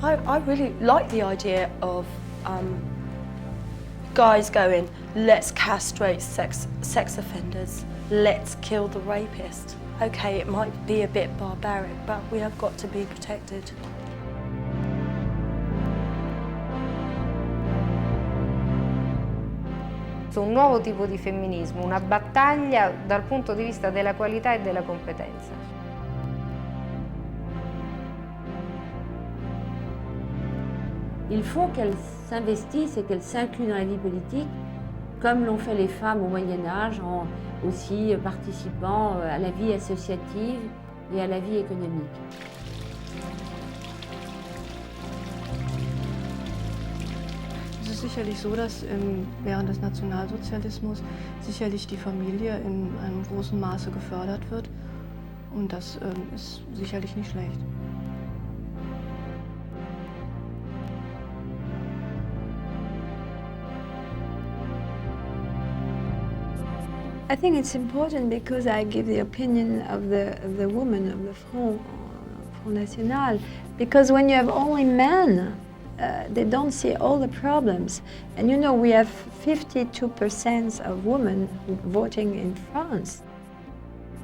I really like the idea of guys going, let's castrate sex offenders, let's kill the rapist. Okay, it might be a bit barbaric, but we have got to be protected. Un nuovo tipo di femminismo, una battaglia dal punto di vista della qualità e della competenza. Il faut qu'elles s'investissent et qu'elles s'incluent dans la vie politique, comme l'ont fait les femmes au Moyen-Âge, en aussi participant à la vie associative et à la vie économique. Es ist sicherlich so, dass während des Nationalsozialismus sicherlich die Familie in einem großen Maße gefördert wird. Und das ist sicherlich nicht schlecht. I think it's important because I give the opinion of the woman of the Front National, because when you have only men, they don't see all the problems. And you know, we have 52% of women voting in France.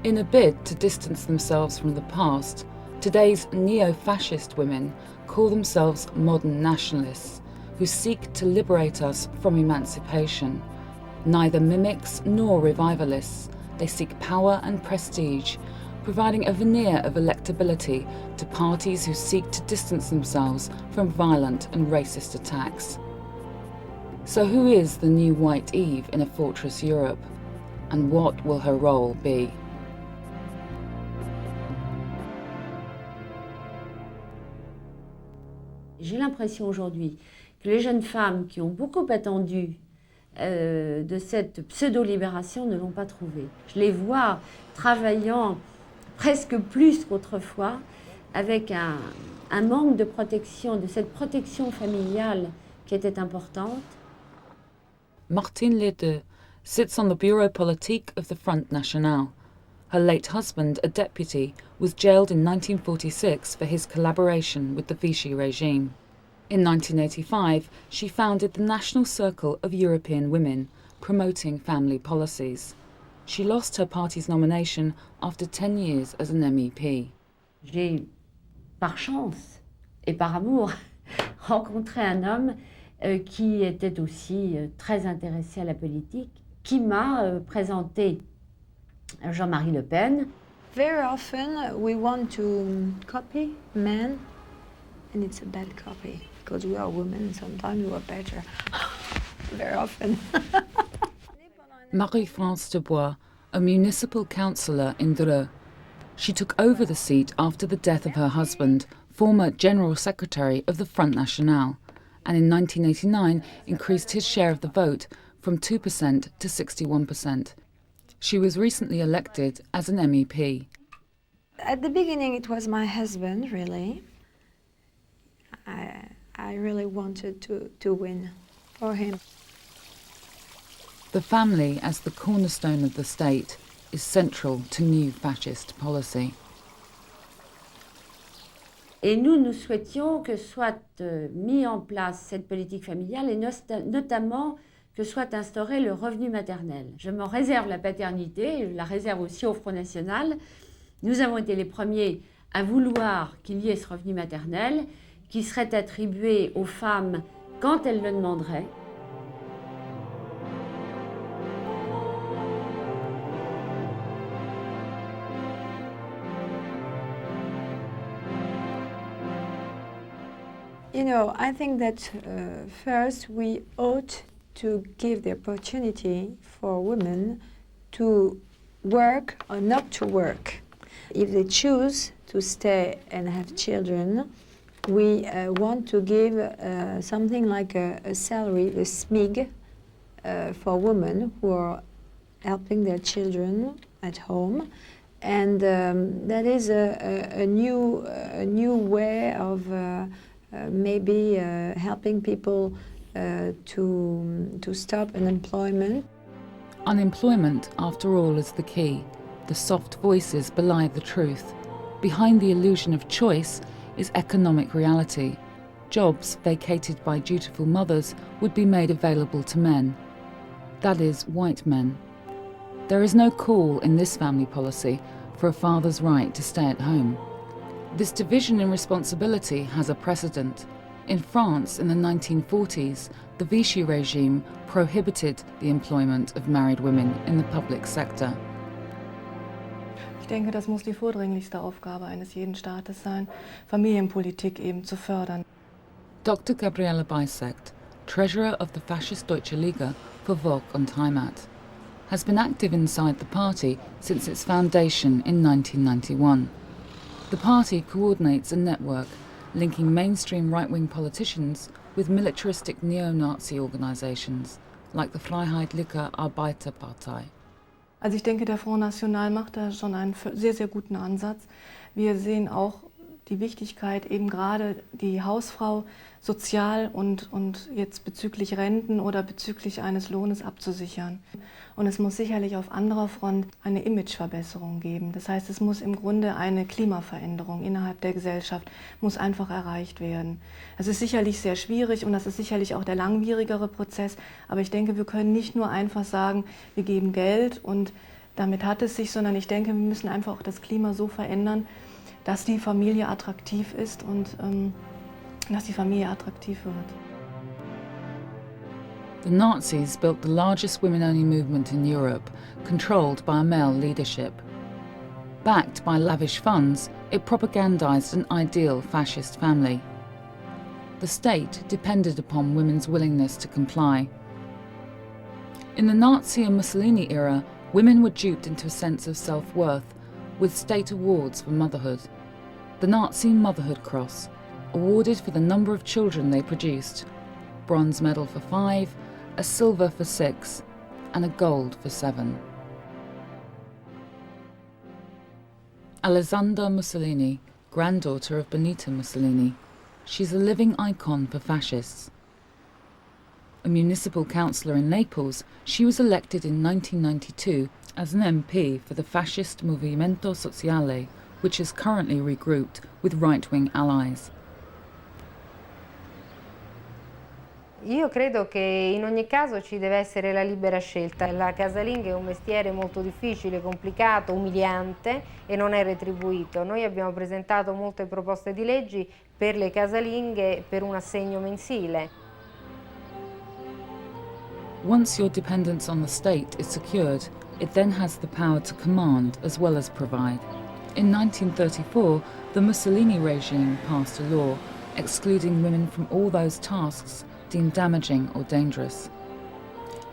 In a bid to distance themselves from the past, today's neo-fascist women call themselves modern nationalists, who seek to liberate us from emancipation. Neither mimics nor revivalists, they seek power and prestige, providing a veneer of electability to parties who seek to distance themselves from violent and racist attacks. So who is the new White Eve in a fortress Europe? And what will her role be? J'ai l'impression aujourd'hui que les jeunes femmes qui ont beaucoup attendu de cette pseudo-libération ne l'ont pas trouvée. Je les vois travaillant presque plus qu'autrefois, avec un manque de protection, de cette protection familiale qui était importante. Martine Ledeux sits on the Bureau Politique of the Front National. Her late husband, a deputy, was jailed in 1946 for his collaboration with the Vichy regime. In 1985, she founded the National Circle of European Women, promoting family policies. She lost her party's nomination after 10 years as an MEP. J'ai, par chance et par amour, rencontré un homme qui était aussi très intéressé à la politique, qui m'a présenté Jean-Marie Le Pen. Very often we want to copy men, and it's a bad copy, because we are women, sometimes we are better. Very often. Marie-France Dubois, a municipal councillor in Dreux. She took over the seat after the death of her husband, former General Secretary of the Front National, and in 1989 increased his share of the vote from 2% to 61%. She was recently elected as an MEP. At the beginning it was my husband, really. I really wanted to win for him. The family, as the cornerstone of the state, is central to new fascist policy. Et nous souhaitions que soit mis en place cette politique familiale et notamment que soit instauré le revenu maternel. Je m'en réserve la paternité, je la réserve aussi au Front National. Nous avons été les premiers à vouloir qu'il y ait ce revenu maternel qui serait attribué aux femmes quand elles le demanderaient. You know, I think that first we ought to give the opportunity for women to work or not to work. If they choose to stay and have children, we want to give something like a salary, a SMIG, for women who are helping their children at home. And that is a new way of maybe helping people to stop unemployment. Unemployment, after all, is the key. The soft voices belie the truth. Behind the illusion of choice is economic reality. jobs vacated by dutiful mothers would be made available to men. That is, white men. There is no call in this family policy for a father's right to stay at home. This division in responsibility has a precedent. In France in the 1940s, the Vichy regime prohibited the employment of married women in the public sector. Ich denke, das muss die vordringlichste Aufgabe eines jeden Staates sein, Familienpolitik eben zu fördern. Dr. Gabriele Bisect, treasurer of the fascist Deutsche Liga for Volk und Heimat, has been active inside the party since its foundation in 1991. The party coordinates a network linking mainstream right-wing politicians with militaristic neo-Nazi organisations like the Freiheitliche Arbeiterpartei. Also ich denke, der Front National macht da schon einen sehr, sehr guten Ansatz. Wir sehen auch die Wichtigkeit, eben gerade die Hausfrau sozial und jetzt bezüglich Renten oder bezüglich eines Lohnes abzusichern. Und es muss sicherlich auf anderer Front eine Imageverbesserung geben. Das heißt, es muss im Grunde eine Klimaveränderung innerhalb der Gesellschaft, muss einfach erreicht werden. Das ist sicherlich sehr schwierig und das ist sicherlich auch der langwierigere Prozess. Aber ich denke, wir können nicht nur einfach sagen, wir geben Geld und damit hat es sich, sondern ich denke, wir müssen einfach auch das Klima so verändern, dass die Familie attraktiv ist und dass die Familie attraktiv wird. The Nazis built the largest women-only movement in Europe, controlled by a male leadership. Backed by lavish funds, it propagandized an ideal fascist family. The state depended upon women's willingness to comply. In the Nazi and Mussolini era, women were duped into a sense of self-worth with state awards for motherhood. The Nazi Motherhood Cross, awarded for the number of children they produced, bronze medal for 5, a silver for 6, and a gold for 7. Alessandra Mussolini, granddaughter of Benito Mussolini, she's a living icon for fascists. A municipal councillor in Naples, she was elected in 1992 as an MP for the fascist Movimento Sociale, which is currently regrouped with right-wing allies. Io credo che in ogni caso ci deve essere la libera scelta. La casalinga è un mestiere molto difficile, complicato, umiliante e non è retribuito. Noi abbiamo presentato molte proposte di leggi per le casalinghe per un assegno mensile. Once your dependence on the state is secured, it then has the power to command as well as provide. In 1934, the Mussolini regime passed a law excluding women from all those tasks deemed damaging or dangerous.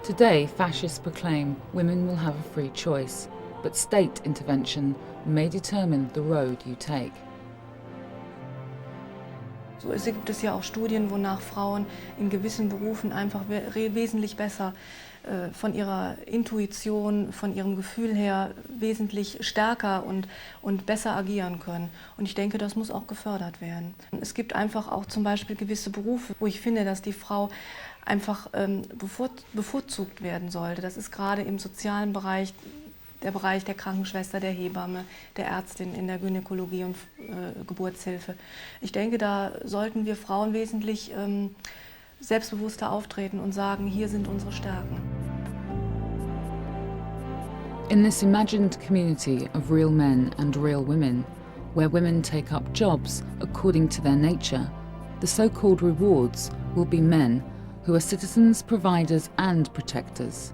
Today, fascists proclaim women will have a free choice, but state intervention may determine the road you take. So gibt es ja auch Studien, wonach Frauen in gewissen Berufen einfach wesentlich besser von ihrer Intuition, von ihrem Gefühl her wesentlich stärker und besser agieren können. Und ich denke, das muss auch gefördert werden. Es gibt einfach auch zum Beispiel gewisse Berufe, wo ich finde, dass die Frau einfach bevorzugt werden sollte. Das ist gerade im sozialen Bereich, der Bereich der Krankenschwester, der Hebamme, der Ärztin in der Gynäkologie und Geburtshilfe. Ich denke, da sollten wir Frauen wesentlich selbstbewusster auftreten und sagen, hier sind unsere Stärken. In this imagined community of real men and real women, where women take up jobs according to their nature, the so-called rewards will be men who are citizens, providers and protectors,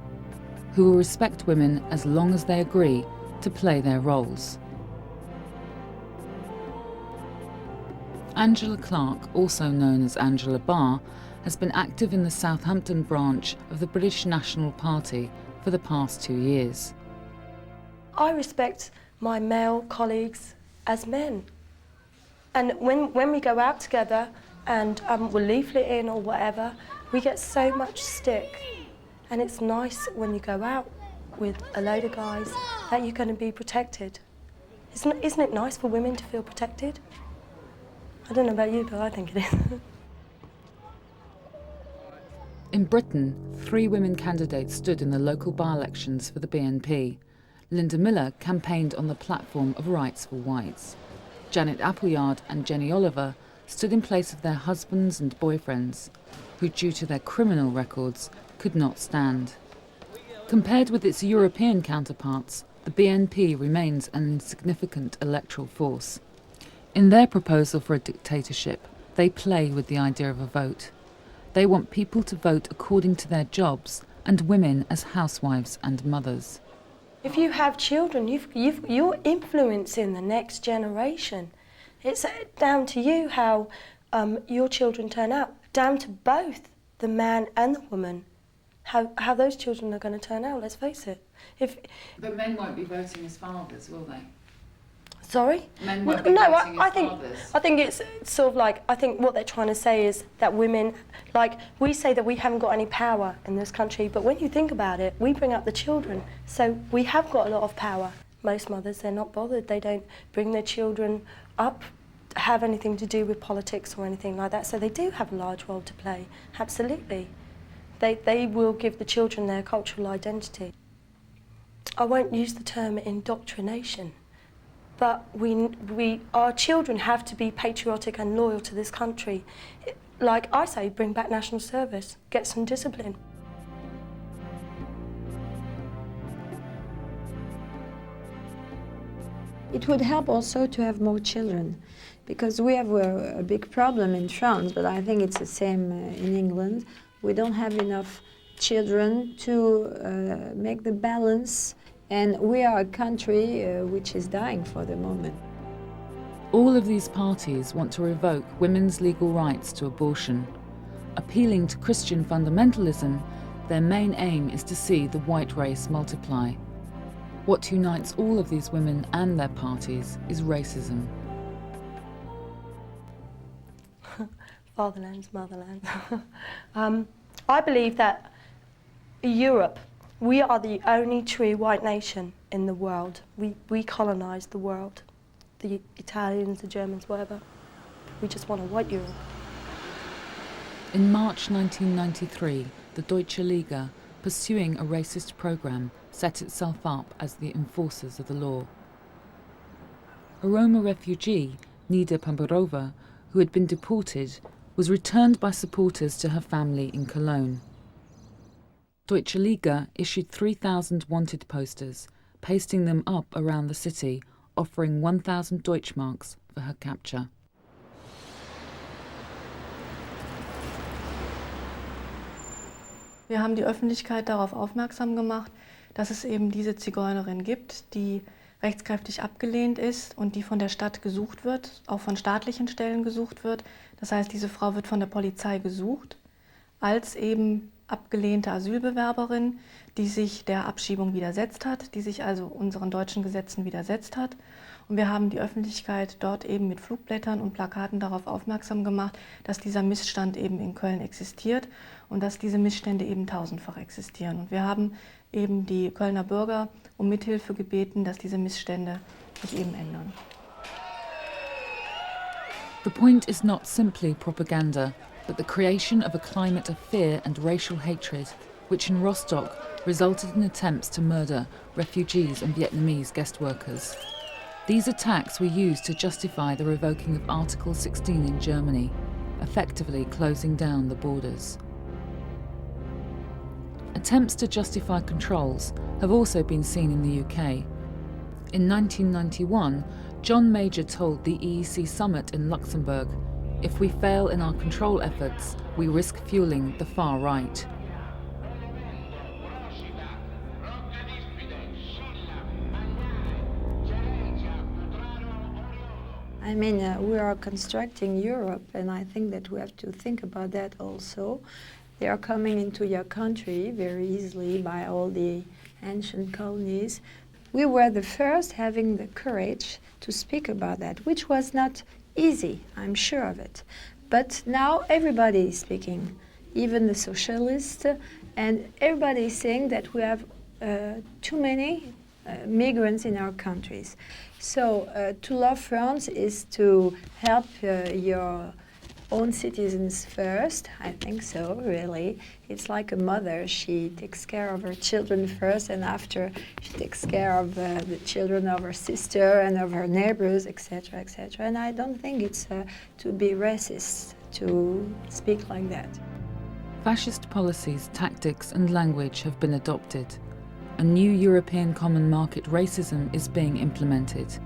who will respect women as long as they agree to play their roles. Angela Clark, also known as Angela Barr, has been active in the Southampton branch of the British National Party for the past 2 years. I respect my male colleagues as men. And when we go out together and we're leafleting or whatever, we get so much stick. And it's nice when you go out with a load of guys that you're going to be protected. Isn't it nice for women to feel protected? I don't know about you, but I think it is. In Britain, 3 women candidates stood in the local by-elections for the BNP. Linda Miller campaigned on the platform of Rights for Whites. Janet Appleyard and Jenny Oliver stood in place of their husbands and boyfriends, who, due to their criminal records, could not stand. Compared with its European counterparts, the BNP remains an insignificant electoral force. In their proposal for a dictatorship, they play with the idea of a vote. They want people to vote according to their jobs and women as housewives and mothers. If you have children, you're influencing the next generation. It's down to you how your children turn out, down to both the man and the woman, how those children are going to turn out, let's face it. But men won't be voting as fathers, will they? Sorry? Men won't be voting as fathers. I think it's sort of like, I think what they're trying to say is that women, like, we say that we haven't got any power in this country, but when you think about it, we bring up the children, so we have got a lot of power. Most mothers, they're not bothered, they don't bring their children up, have anything to do with politics or anything like that, so they do have a large role to play, absolutely. They will give the children their cultural identity. I won't use the term indoctrination, but our children have to be patriotic and loyal to this country. Like I say, bring back national service, get some discipline. It would help also to have more children, because we have a big problem in France, but I think it's the same in England. We don't have enough children to make the balance, and we are a country which is dying for the moment. All of these parties want to revoke women's legal rights to abortion. Appealing to Christian fundamentalism, their main aim is to see the white race multiply. What unites all of these women and their parties is racism. Fatherland's motherland. I believe that Europe, we are the only true white nation in the world. We colonised the world. The Italians, the Germans, whatever. We just want a white Europe. In March 1993, the Deutsche Liga, pursuing a racist programme, set itself up as the enforcers of the law. A Roma refugee, Nida Pambarova, who had been deported, was returned by supporters to her family in Cologne. Deutsche Liga issued 3,000 wanted posters, pasting them up around the city, offering 1,000 Deutschmarks for her capture. Wir haben die Öffentlichkeit darauf aufmerksam gemacht, dass es eben diese Zigeunerin gibt, die rechtskräftig abgelehnt ist und die von der Stadt gesucht wird, auch von staatlichen Stellen gesucht wird. Das heißt, diese Frau wird von der Polizei gesucht, als eben abgelehnte Asylbewerberin, die sich der Abschiebung widersetzt hat, die sich also unseren deutschen Gesetzen widersetzt hat. Und wir haben die Öffentlichkeit dort eben mit Flugblättern und Plakaten darauf aufmerksam gemacht, dass dieser Missstand eben in Köln existiert und dass diese Missstände eben tausendfach existieren. Und wir haben eben die Kölner Bürger um Mithilfe gebeten, dass diese Missstände sich eben ändern. The point is not simply propaganda, but the creation of a climate of fear and racial hatred, which in Rostock resulted in attempts to murder refugees and Vietnamese guest workers. These attacks were used to justify the revoking of Article 16 in Germany, effectively closing down the borders. Attempts to justify controls have also been seen in the UK. In 1991, John Major told the EEC summit in Luxembourg, "If we fail in our control efforts, we risk fueling the far right." I mean, we are constructing Europe, and I think that we have to think about that also. They are coming into your country very easily by all the ancient colonies. We were the first having the courage to speak about that, which was not easy, I'm sure of it. But now everybody is speaking, even the socialists, and everybody is saying that we have too many migrants in our countries. So to love France is to help your own citizens first. I think so, really. It's like a mother. She takes care of her children first, and after she takes care of the children of her sister and of her neighbors, etc., etc. And I don't think it's to be racist to speak like that. Fascist policies, tactics and language have been adopted. A new European common market racism is being implemented.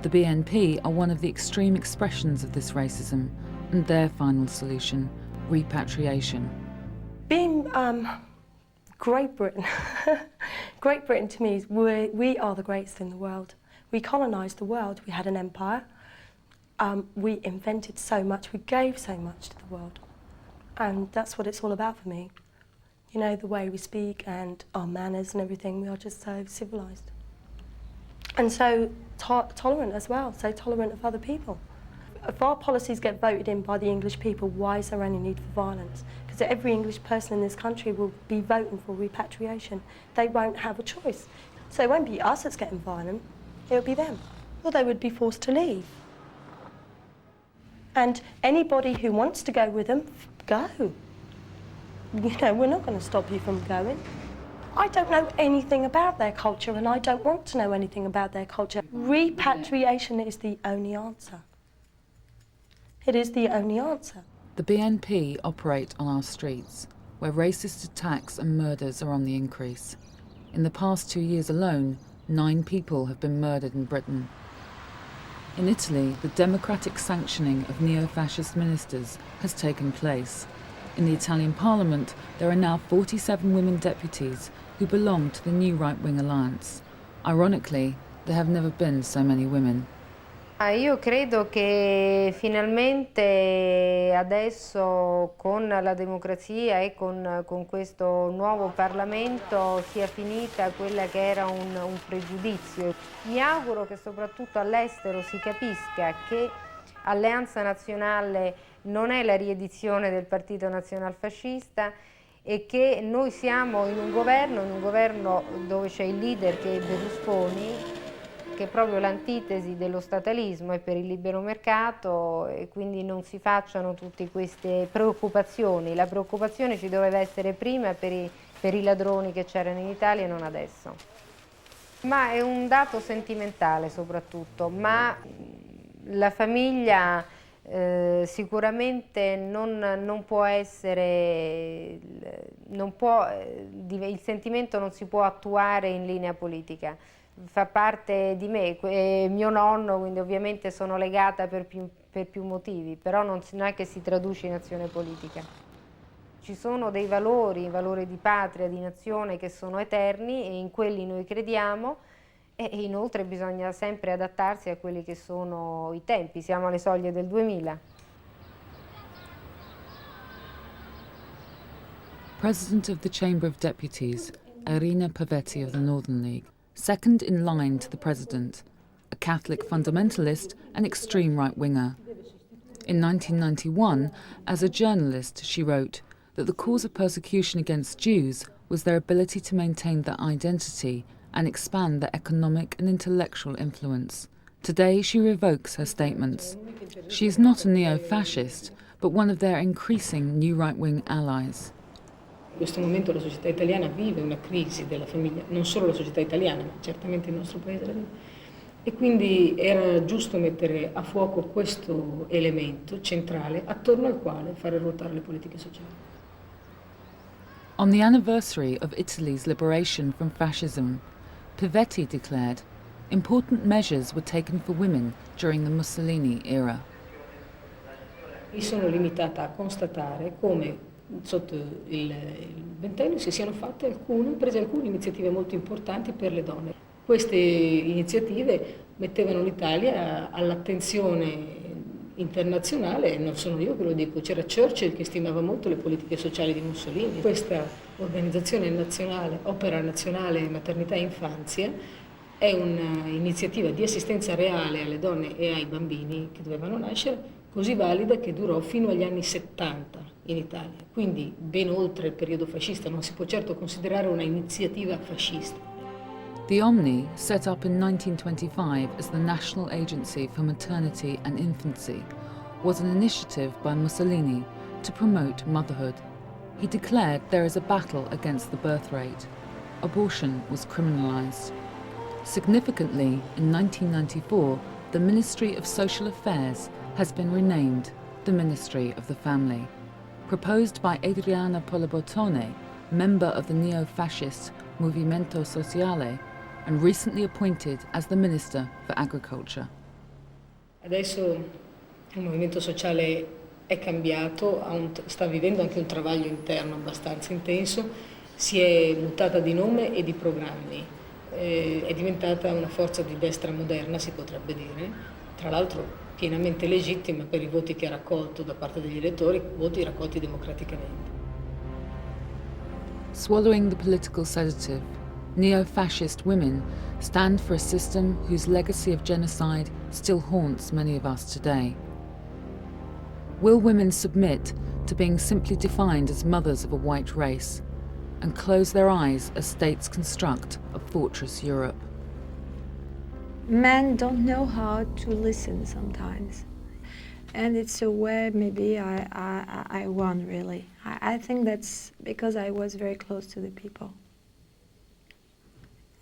The BNP are one of the extreme expressions of this racism, and their final solution, repatriation. Being Great Britain, Great Britain to me, we are the greatest in the world. We colonised the world, we had an empire, we invented so much, we gave so much to the world. And that's what it's all about for me. You know, the way we speak and our manners and everything, we are just so civilised. And so tolerant as well, so tolerant of other people. If our policies get voted in by the English people, why is there any need for violence? Because every English person in this country will be voting for repatriation. They won't have a choice. So it won't be us that's getting violent, it'll be them. Or they would be forced to leave. And anybody who wants to go with them, go. You know, we're not going to stop you from going. I don't know anything about their culture, and I don't want to know anything about their culture. Repatriation is the only answer. It is the only answer. The BNP operate on our streets, where racist attacks and murders are on the increase. In the past 2 years alone, 9 people have been murdered in Britain. In Italy, the democratic sanctioning of neo-fascist ministers has taken place. In the Italian Parliament, there are now 47 women deputies who belong to the new right-wing alliance. Ironically, there have never been so many women. Io credo che finalmente adesso con la democrazia e con questo nuovo Parlamento sia finita quella che era un pregiudizio. Mi auguro che soprattutto all'estero si capisca che Alleanza Nazionale non è la riedizione del partito nazionalfascista e che noi siamo in un governo dove c'è il leader che è Berlusconi, che è proprio l'antitesi dello statalismo e per il libero mercato, e quindi non si facciano tutte queste preoccupazioni. La preoccupazione ci doveva essere prima per i ladroni che c'erano in Italia e non adesso. Ma è un dato sentimentale soprattutto, ma la famiglia sicuramente non può essere, il sentimento non si può attuare in linea politica. Fa parte di me, mio nonno, quindi ovviamente sono legata per più motivi, però non è che si traduce in azione politica. Ci sono dei valori, valori di patria, di nazione che sono eterni e in quelli noi crediamo e inoltre bisogna sempre adattarsi a quelli che sono i tempi, siamo alle soglie del 2000. President of the Chamber of Deputies, Irina Pavetti of the Northern League, second in line to the President, a Catholic fundamentalist and extreme right-winger. In 1991, as a journalist, she wrote that the cause of persecution against Jews was their ability to maintain their identity and expand their economic and intellectual influence. Today, she revokes her statements. She is not a neo-fascist, but one of their increasing new right-wing allies. In questo momento la società italiana vive una crisi della famiglia, non solo la società italiana, ma certamente il nostro paese la vive. E quindi era giusto mettere a fuoco questo elemento centrale attorno al quale fare ruotare le politiche sociali. On the anniversary of Italy's liberation from fascism, Pavetti declared important measures were taken for women during the Mussolini era. Mi sono limitata a constatare come sotto il ventennio si siano prese alcune iniziative molto importanti per le donne. Queste iniziative mettevano l'Italia all'attenzione internazionale, non sono io che lo dico, c'era Churchill che stimava molto le politiche sociali di Mussolini. Questa organizzazione nazionale, Opera Nazionale Maternità e Infanzia, è un'iniziativa di assistenza reale alle donne e ai bambini che dovevano nascere, così valida che durò fino agli anni 70 in Italia, quindi ben oltre il periodo fascista, non si può certo considerare una iniziativa fascista. The Omni, set up in 1925 as the National Agency for Maternity and Infancy, was an initiative by Mussolini to promote motherhood. He declared there is a battle against the birth rate. Abortion was criminalised. Significantly, in 1994, the Ministry of Social Affairs has been renamed the Ministry of the Family. Proposed by Adriana Polibortone, member of the neo-fascist Movimento Sociale, and recently appointed as the Minister for Agriculture. Adesso il movimento sociale è cambiato, sta vivendo anche un travaglio interno abbastanza intenso, si è mutata di nome e di programmi, è diventata una forza di destra moderna, si potrebbe dire, tra l'altro pienamente legittima per i voti che ha raccolto da parte degli elettori, voti raccolti democraticamente. Swallowing the political sedative, neo-fascist women stand for a system whose legacy of genocide still haunts many of us today. Will women submit to being simply defined as mothers of a white race and close their eyes as states construct a fortress Europe? Men don't know how to listen sometimes. And it's a way maybe I won, really. I think that's because I was very close to the people.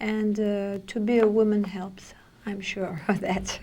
And to be a woman helps, I'm sure of that.